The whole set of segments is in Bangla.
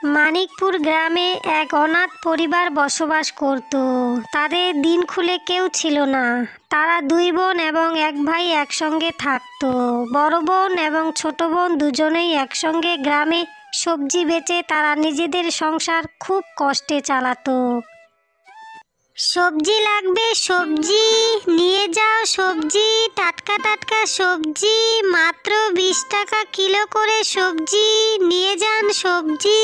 মানিকপুর গ্রামে এক অনাথ পরিবার বসবাস করত। তাদের দিন খুলে কেউ ছিল না। তারা দুই বোন এবং এক ভাই একসঙ্গে থাকতো। বড় বোন এবং ছোট বোন দুজনেই একসঙ্গে গ্রামে সবজি বেচে তারা নিজেদের সংসার খুব কষ্টে চালাতো। সবজি লাগবে, সবজি নিয়ে যাও, সবজি টাটকা টাটকা সবজি, মাত্র 20 টাকা কিলো করে সবজি নিয়ে যান, সবজি।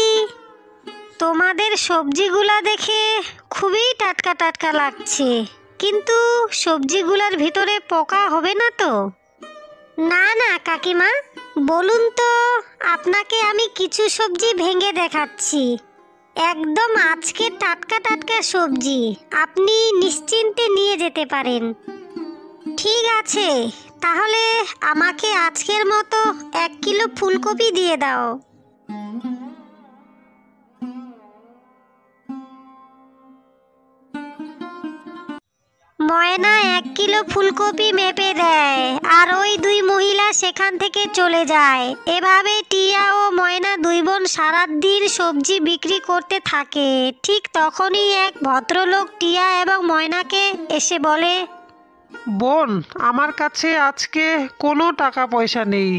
তোমাদের সবজিগুলা দেখে খুবই টাটকা টাটকা লাগছে, কিন্তু সবজিগুলার ভিতরে পোকা হবে না তো? না না কাকিমা, বলুন তো, আপনাকে আমি কিছু সবজি ভেঙে দেখাচ্ছি। একদম আজকে টাটকা টাটকা সবজি, আপনি নিশ্চিন্তে নিয়ে যেতে পারেন। ঠিক আছে, তাহলে আমাকে আজকের মতো 1 কিলো ফুলকপি দিয়ে দাও। ময়না 1 কিলো ফুলকপি মেপে দেয়, আর ওই দুই মহিলা সেখান থেকে চলে যায়। এভাবে টিয়া ও ময়না দুই বোন সারাদিন সবজি বিক্রি করতে থাকে। ঠিক তখনই এক ভদ্রলোক টিয়া এবং ময়নাকে এসে বলে, বোন, আমার কাছে আজকে কোনো টাকা পয়সা নেই।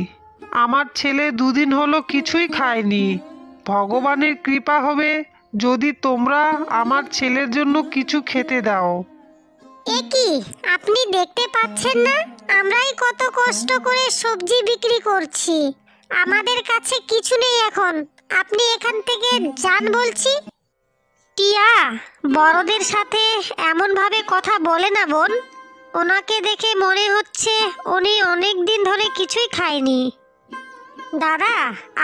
আমার ছেলে 2 দিন হলো কিছুই খায়নি। ভগবানের কৃপা হবে যদি তোমরা আমার ছেলের জন্য কিছু খেতে দাও। এ কি, আপনি দেখতে পাচ্ছেন না আমরাই কত কষ্ট করে সবজি বিক্রি করছি? আমাদের কাছে কিছু নেই এখন, আপনি এখান থেকে যান বলছি। টিয়া, বড়দের সাথে এমন ভাবে কথা বলে না বোন। ওনাকে দেখে মনে হচ্ছে উনি অনেক দিন ধরে কিছুই খায়নি। দাদা,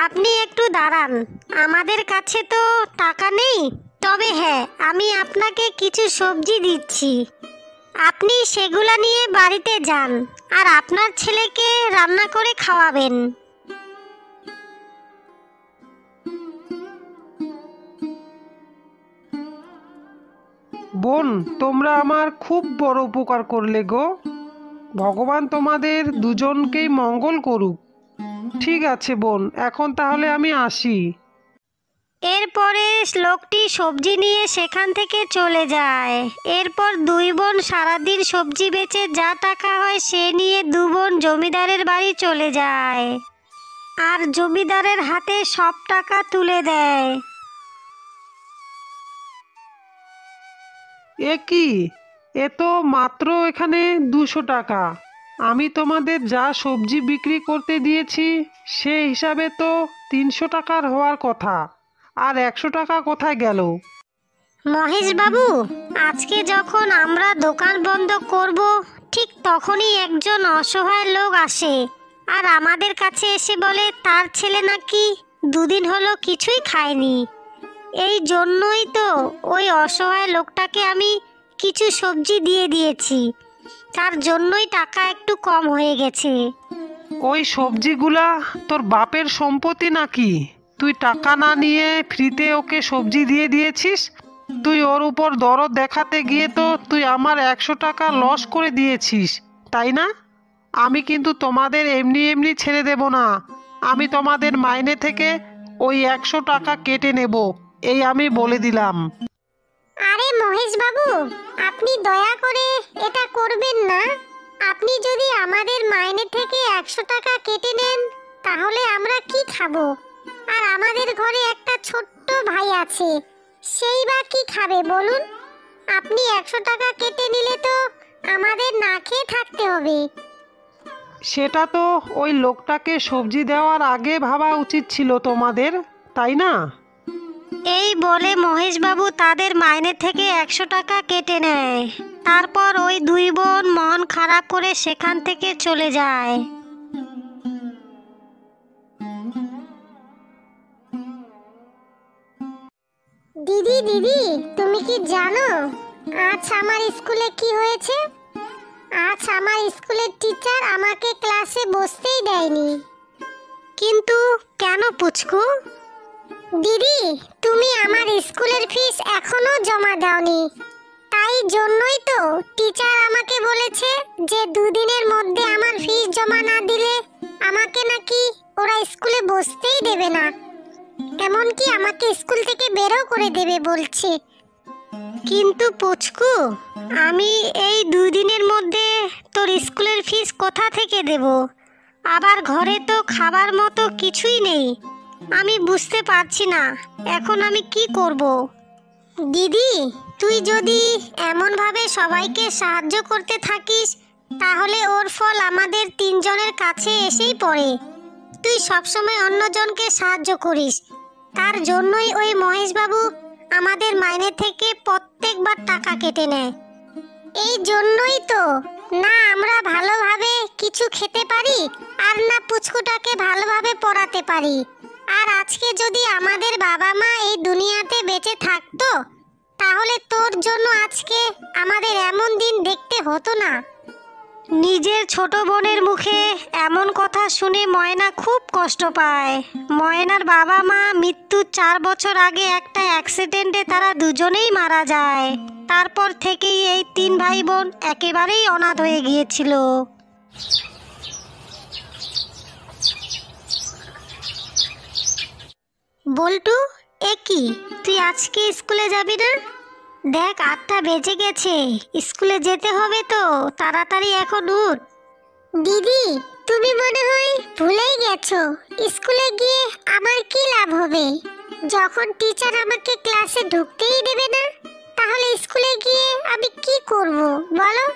আপনি একটু দাঁড়ান, আমাদের কাছে তো টাকা নেই, তবে হ্যাঁ, আমি আপনাকে কিছু সবজি দিচ্ছি। আপনি সেগুলা নিয়ে বাড়িতে যান আর আপনার ছেলেকে রান্না করে খাওয়াবেন। বোন, তোমরা আমার খুব বড় উপকার করলে গো। ভগবান তোমাদের দুজনকেই মঙ্গল করুক। ঠিক আছে বোন, এখন তাহলে আমি আসি। এরপরে লোকটি সবজি নিয়ে সেখান থেকে চলে যায়। এরপর দুই বোন সারাদিন সবজি বেচে যা টাকা হয় সে নিয়ে দু বোন জমিদারের বাড়ি চলে যায় আর জমিদারের হাতে সব টাকা তুলে দেয়। এ কি, এ তো মাত্র এখানে 200 টাকা। আমি তোমাদের যা সবজি বিক্রি করতে দিয়েছি সে হিসাবে তো 300 টাকার হওয়ার কথা। আর 100 টাকা কোথায় গেল? মহেশ বাবু, আজকে যখন আমরা দোকান বন্ধ করব, ঠিক তখনই একজন অসহায় লোক আসে আর আমাদের কাছে এসে বলে তার ছেলে নাকি 2 দিন হলো কিছুই খায়নি। এই জন্যই তো ওই অসহায় লোকটাকে আমি কিছু সবজি দিয়ে দিয়েছি, তার জন্যই টাকা একটু কম হয়ে গেছে। ওই সবজিগুলা তোর বাপের সম্পত্তি নাকি? তুই টাকা না নিয়ে ফ্রিতে ওকে সবজি দিয়ে দিয়েছিস? তুই ওর উপর দরদ দেখাতে গিয়ে তো তুই আমার 100 টাকা লস করে দিয়েছিস, তাই না? আমি কিন্তু তোমাদের এমনি এমনি ছেড়ে দেব না। আমি তোমাদের মাইনে থেকে ওই 100 টাকা কেটে নেব, এই আমি বলে দিলাম। আরে মহেশ বাবু, আপনি দয়া করে এটা করবেন না। আপনি যদি আমাদের মাইনে থেকে 100 টাকা কেটে নেন তাহলে আমরা কি খাবো? আর আমাদের ঘরে একটা ছোট্ট ভাই আছে, সেই বা কি খাবে বলুন? আপনি 100 টাকা কেটে নিলে তো আমাদের না খেয়ে থাকতে হবে। সেটা তো ওই লোকটাকে সবজি দেওয়ার আগে ভাবা উচিত ছিল তোমাদের, তাই না? এই বলে মহেশবাবু তাদের মাইনে থেকে 100 টাকা কেটে নেয়। তারপর ওই দুই বোন মন খারাপ করে সেখান থেকে চলে যায়। দিদি দিদি, তুমি কি জানো আজ আমার স্কুলে কি হয়েছে? আজ আমার স্কুলের টিচার আমাকে ক্লাসে বসতেই দেয়নি। কিন্তু কেন পুচকু? দিদি, তুমি আমার স্কুলের ফিস এখনো জমা দাওনি, তাই জন্যই তো টিচার আমাকে বলেছে যে 2 দিনের মধ্যে আমার ফিস জমা না দিলে আমাকে নাকি ওরা স্কুলে বসতেই দেবে না। এমনকি আমাকে স্কুল থেকে বেরও করে দেবে বলছে। কিন্তু পুচকু, আমি এই 2 দিনের মধ্যে তোর স্কুলের ফিস কোথা থেকে দেব? আবার ঘরে তো খাবার মতো কিছুই নেই। আমি বুঝতে পারছি না এখন আমি কি করব। দিদি, তুই যদি এমনভাবে সবাইকে সাহায্য করতে থাকিস তাহলে ওর ফল আমাদের 3 জনের কাছে এসেই পড়ে। তুই সবসময় অন্যজনকে সাহায্য করিস, তার জন্যই ওই মহেশবাবু আমাদের মাইনে থেকে প্রত্যেকবার টাকা কেটে নেয়। এই জন্যই তো না আমরা ভালোভাবে কিছু খেতে পারি, আর না পুচকুটাকে ভালোভাবে পড়াতে পারি। আর আজকে যদি আমাদের বাবা মা এই দুনিয়াতে বেঁচে থাকতো তাহলে তোর জন্য আজকে আমাদের এমন দিন দেখতে হতো না। নিজের ছোট বোনের মুখে এমন কথা শুনে ময়না খুব কষ্ট পায়। ময়নার বাবা মা মৃত্যুর 4 বছর আগে একটা অ্যাক্সিডেন্টে তারা দুজনেই মারা যায়। তারপর থেকেই এই 3 ভাই বোন একেবারেই অনাথ হয়ে গিয়েছিল। বল্টু, এ কি, তুই আজকে স্কুলে যাবি না? দেখ 8টা বেজে গেছে, স্কুলে যেতে হবে তো, তাড়াতাড়ি এখন উঠ। দিদি, তুমি মনে হয় ভুলেই গেছো, স্কুলে গিয়ে আমার কি লাভ হবে? যখন টিচার আমাকে ক্লাসে ঢুকতেই দেবে না, তাহলে স্কুলে গিয়ে আমি কি করব বলো?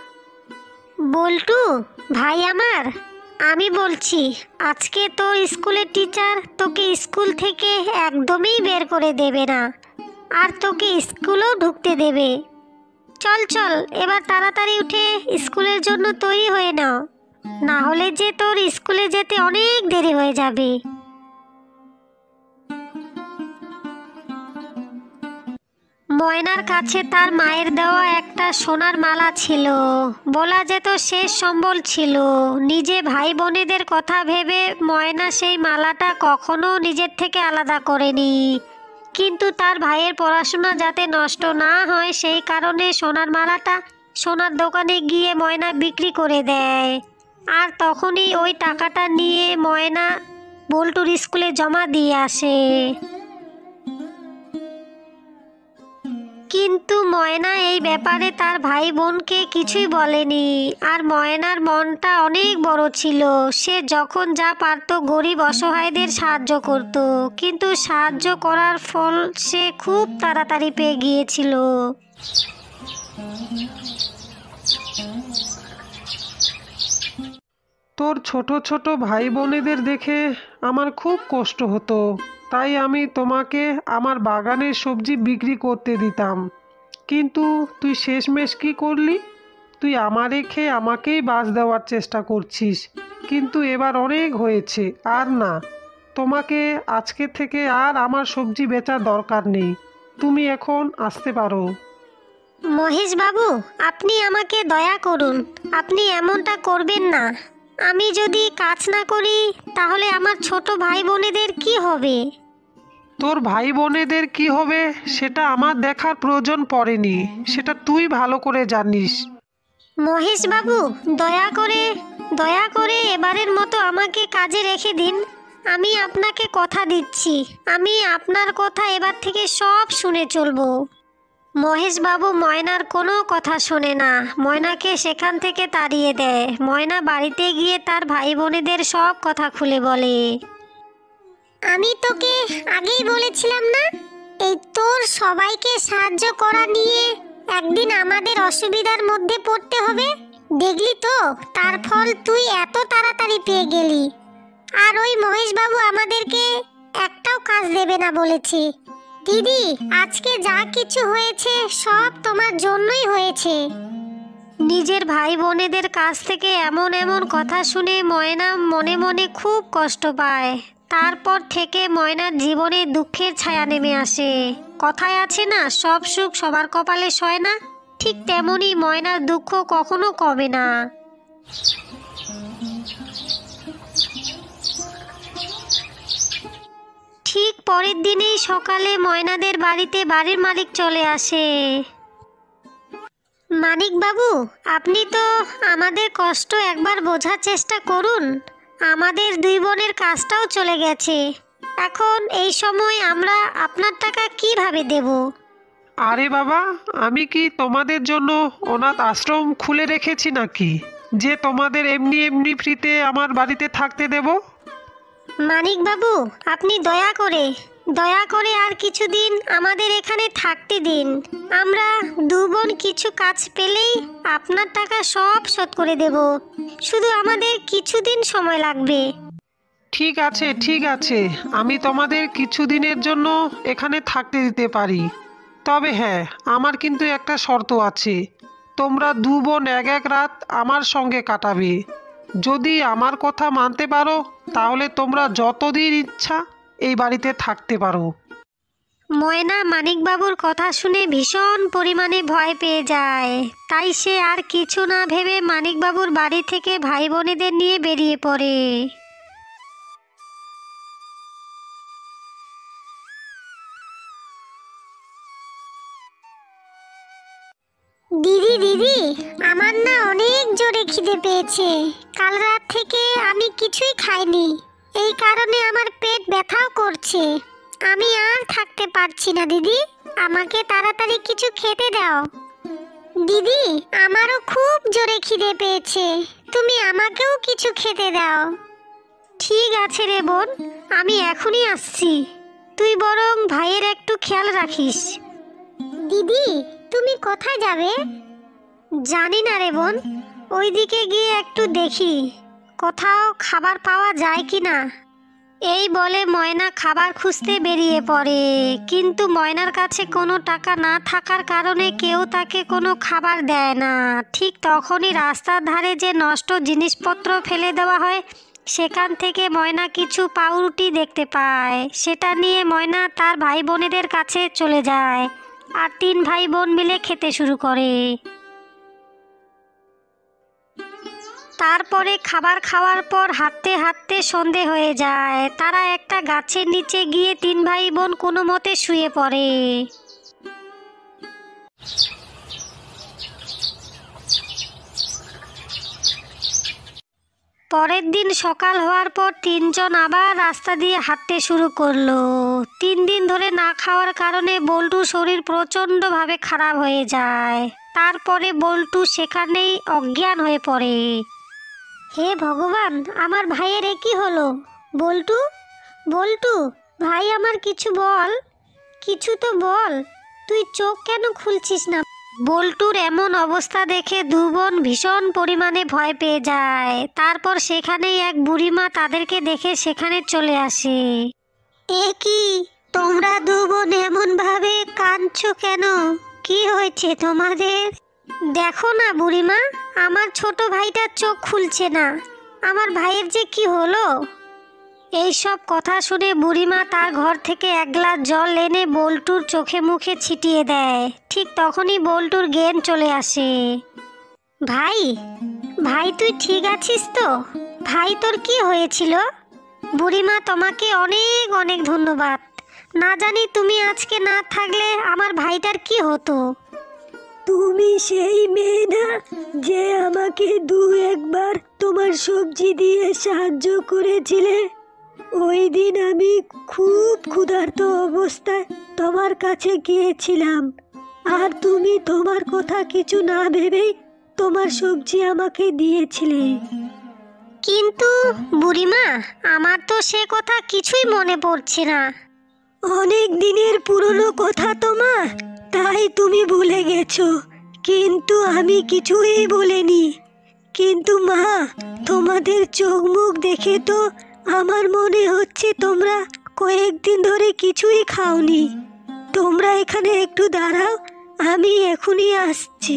বল্টু ভাই আমার, আমি বলছি আজকে তোর স্কুলের টিচার তোকে স্কুল থেকে একদমই বের করে দেবে না, আর তোকে স্কুলেও ঢুকতে দেবে। চল চল, এবার তাড়াতাড়ি উঠে স্কুলের জন্য তৈরি হয়ে নাও, না হলে যে তোর স্কুলে যেতে অনেক দেরি হয়ে যাবে। ময়নার কাছে তার মায়ের দেওয়া একটা সোনার মালা ছিল, বলা যেত শেষ সম্বল ছিল। নিজে ভাই বোনেদের কথা ভেবে ময়না সেই মালাটা কখনো নিজের থেকে আলাদা করেনি, কিন্তু তার ভাইয়ের পড়াশোনা যাতে নষ্ট না হয় সেই কারণে সোনার মালাটা সোনার দোকানে গিয়ে ময়না বিক্রি করে দেয়। আর তখনই ওই টাকাটা নিয়ে ময়না বল্টুর স্কুলে জমা দিয়ে আসে। কিন্তু ময়না এই ব্যাপারে তার ভাই বোনকে কিছুই বলেনি। আর ময়নার মনটা অনেক বড় ছিল, সে যখন যা পারত গরিব অসহায়দের সাহায্য করত, কিন্তু সাহায্য করার ফল সে খুব তাড়াতাড়ি পেয়ে গিয়েছিল। তোর ছোট ছোট ভাই বোনেদের দেখে আমার খুব কষ্ট হতো, তাই আমি তোমাকে আমার বাগানের সবজি বিক্রি করতে দিতাম। কিন্তু তুই শেষমেশ কি করলি? তুই আমারে খেয়ে আমাকেই বাস দেওয়ার চেষ্টা করছিস। কিন্তু এবার অনেক হয়েছে, আর না, তোমাকে আজকে থেকে আর আমার সবজি বেচার দরকার নেই। তুমি এখন আসতে পারো। মহেশ বাবু, আপনি আমাকে দয়া করুন, আপনি এমনটা করবেন না। আমি যদি কাজ না করি তাহলে আমার ছোট ভাই বোনেদের কি হবে? তোর ভাই বোনেদের কি হবে সেটা আমার দেখার প্রয়োজন পড়েনি, সেটা তুই ভালো করে জানিস। মহেশ বাবু, দয়া করে এবারের মতো আমাকে কাজে রেখে দিন। আমি আপনাকে কথা দিচ্ছি, আমি আপনার কথা এবার থেকে সব শুনে চলবো। মহেশ বাবু ময়নার কোনো কথা শোনে না, ময়নাকে সেখান থেকে তাড়িয়ে দেয়। ময়না বাড়িতে গিয়ে তার ভাই বোনেদের সব কথা খুলে বলে। আমি তোকে আগেই বলেছিলাম না, এই তোর সবাইকে সাহায্য করা নিয়ে একদিন আমাদের অসুবিধার মধ্যে পড়তে হবে। দেখলি তো, তার ফল তুই এত তাড়াতাড়ি পেয়ে গেলি। আর ওই মহেশবাবু আমাদেরকে একটাও কাজ দেবে না বলেছে। দিদি, আজকে যা কিছু হয়েছে সব তোমার জন্যই হয়েছে। নিজের ভাই বোনেদের কাছ থেকে এমন এমন কথা শুনে ময়না মনে মনে খুব কষ্ট পায়। তারপর থেকে ময়নার জীবনে দুঃখের ছায়া নেমে আসে। কথায় আছে না, সব সুখ সবার কপালে সয় না, ঠিক তেমনই ময়নার দুঃখ কখনো কমে না। ঠিক পরের দিনেই সকালে ময়নাদের বাড়িতে বাড়ির মালিক চলে আসে। মানিক বাবু, আপনি তো আমাদের কষ্ট একবার বোঝার চেষ্টা করুন। আমাদের 2 বোনের কাজটাও চলে গেছে, এখন এই সময় আমরা আপনার টাকা কিভাবে দেব? আরে বাবা, আমি কি তোমাদের জন্য অনাথ আশ্রম খুলে রেখেছি নাকি যে তোমাদের এমনি এমনি ফ্রিতে আমার বাড়িতে থাকতে দেব? মানিক বাবু, আপনি দয়া করে আর কিছুদিন আমাদের এখানে থাকতে দিন। আমরা দু বোন কিছু কাজ পেলেই আপনার টাকা সব শোধ করে দেব। শুধু আমাদের কিছুদিন সময় লাগবে। ঠিক আছে, ঠিক আছে, আমি তোমাদের কিছুদিনের জন্য এখানে থাকতে দিতে পারি। তবে হ্যাঁ, আমার কিন্তু একটা শর্ত আছে। তোমরা দু বোন এক এক রাত আমার সঙ্গে কাটাবে। যদি আমার কথা মানতে পারো তাহলে তোমরা যতদিন ইচ্ছা এই বাড়িতে থাকতে পারো। ময়না মানিকবাবুর কথা শুনে ভীষণ পরিমাণে ভয় পেয়ে যায়। তাই সে আর কিছু না ভেবে মানিকবাবুর বাড়ি থেকে ভাই বোনেদের নিয়ে বেরিয়ে পড়ে। দিদি, আমার না অনেক জোরে খিদে পেয়েছে। কাল রাত থেকে আমি কিছুই খাইনি, এই কারণে আমার পেট ব্যথাও করছে। আমি আর থাকতে পারছি না দিদি, আমাকে তাড়াতাড়ি কিছু খেতে দাও। দিদি, আমারও খুব জোরে খিদে পেয়েছে, তুমি আমাকেও কিছু খেতে দাও। ঠিক আছে রে বোন, আমি এখনই আসছি। তুই বরং ভাইয়ের একটু খেয়াল রাখিস। দিদি, তুমি কোথায় যাবে? জানি না রে বোন, ওইদিকে গিয়ে একটু দেখি কোথাও খাবার পাওয়া যায় কি না। এই বলে ময়না খাবার খুঁজতে বেরিয়ে পড়ে, কিন্তু ময়নার কাছে কোনো টাকা না থাকার কারণে কেউ তাকে কোনো খাবার দেয় না। ঠিক তখনই রাস্তার ধারে যে নষ্ট জিনিসপত্র ফেলে দেওয়া হয় সেখান থেকে ময়না কিছু পাউরুটি দেখতে পায়। সেটা নিয়ে ময়না তার ভাই বোনেদের কাছে চলে যায় আর তিন ভাই বোন মিলে খেতে শুরু করে। তারপরে খাবার খাওয়ার পর হাঁটতে হাঁটতে সন্ধে হয়ে যায়। তারা একটা গাছের নিচে গিয়ে তিন ভাই বোন কোনো মতে শুয়ে পড়ে। পরের দিন সকাল হওয়ার পর তিনজন আবার রাস্তা দিয়ে হাঁটতে শুরু করলো। 3 দিন ধরে না খাওয়ার কারণে বল্টুর শরীর প্রচণ্ডভাবে খারাপ হয়ে যায়। তারপরে বল্টু সেখানেই অজ্ঞান হয়ে পড়ে। হে ভগবান, আমার ভাইয়ের এ কি হলো? বল্টু, বল্টু ভাই, আমার কিছু বল, কিছু তো বল। তুই চোখ কেন খুলছিস না? বল্টুর এমন অবস্থা দেখে দু বোন ভীষণ পরিমাণে ভয় পেয়ে যায়। তারপর সেখানেই এক বুড়িমা তাদেরকে দেখে সেখানে চলে আসে। এ কি, তোমরা দু বোন এমন ভাবে কাঁদছো কেন? কি হয়েছে তোমাদের? দেখো না বুড়িমা, আমার ছোট ভাইটার চোখ খুলছে না। আমার ভাইয়ের যে কি হলো? এইসব কথা শুনে বুড়িমা তার ঘর থেকে এক গ্লাস জল এনে বল্টুর চোখে মুখে ছিটিয়ে দেয়। ঠিক তখনই বল্টুর জ্ঞান চলে আসে। ভাই, ভাই তুই ঠিক আছিস তো? ভাই তোর কি হয়েছিল? বুড়িমা, তোমাকে অনেক অনেক ধন্যবাদ। না জানি তুমি আজকে না থাকলে আমার ভাইটার কি হতো। তুমি সেই মেয়ে না যে আমাকে একবার তোমার সবজি দিয়ে সাহায্য করেছিলে? ওই দিন আমি খুব ক্ষুধার্ত অবস্থায় তোমার কাছে গিয়েছিলাম, আর তুমি তোমার কথা কিছু না ভেবেই তোমার সবজি আমাকে দিয়েছিলে। কিন্তু বুড়িমা, আমার তো সে কথা কিছুই মনে পড়ছে না। অনেক দিনের পুরনো কথা তোমার, তাই তুমি ভুলে গেছো, কিন্তু আমি কিছুই বলিনি। কিন্তু মা, তোমাদের চোখ মুখ দেখে তো আমার মনে হচ্ছে তোমরা কয়েকদিন ধরে কিছুই খাওনি। তোমরা এখানে একটু দাঁড়াও, আমি এখনই আসছি।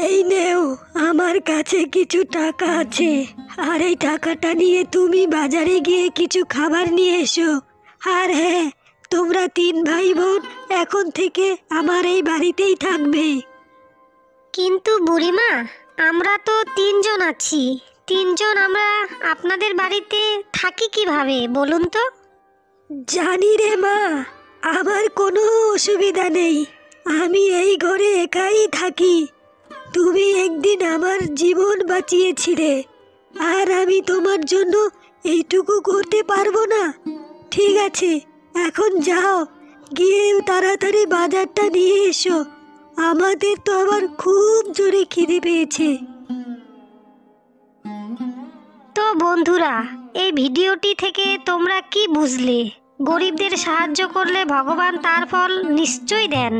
এই নেও, আমার কাছে কিছু টাকা আছে, আর এই টাকাটা নিয়ে তুমি বাজারে গিয়ে কিছু খাবার নিয়ে এসো। আর হ্যাঁ, তোমরা 3 ভাই বোন এখন থেকে আমার এই বাড়িতেই থাকবে। কিন্তু বুড়িমা, আমরা তো 3 জন আছি। 3 জন আমরা আপনাদের বাড়িতে থাকি কিভাবে বলুন তো? জানি রে মা, আমার কোনো অসুবিধা নেই, আমি এই ঘরে একাই থাকি। তুমি একদিন আমার জীবন বাঁচিয়েছিলে, আর আমি তোমার জন্য এইটুকু করতে পারবো না? ঠিক আছে, এখন যাও, গিয়ে তাড়াতাড়ি বাজারটা নিয়ে এসো। আমাদের তো আবার খুব জোরে খিদে পেয়েছে। তো বন্ধুরা, এই ভিডিওটি থেকে তোমরা কি বুঝলে? গরিবদের সাহায্য করলে ভগবান তার ফল নিশ্চয়ই দেন।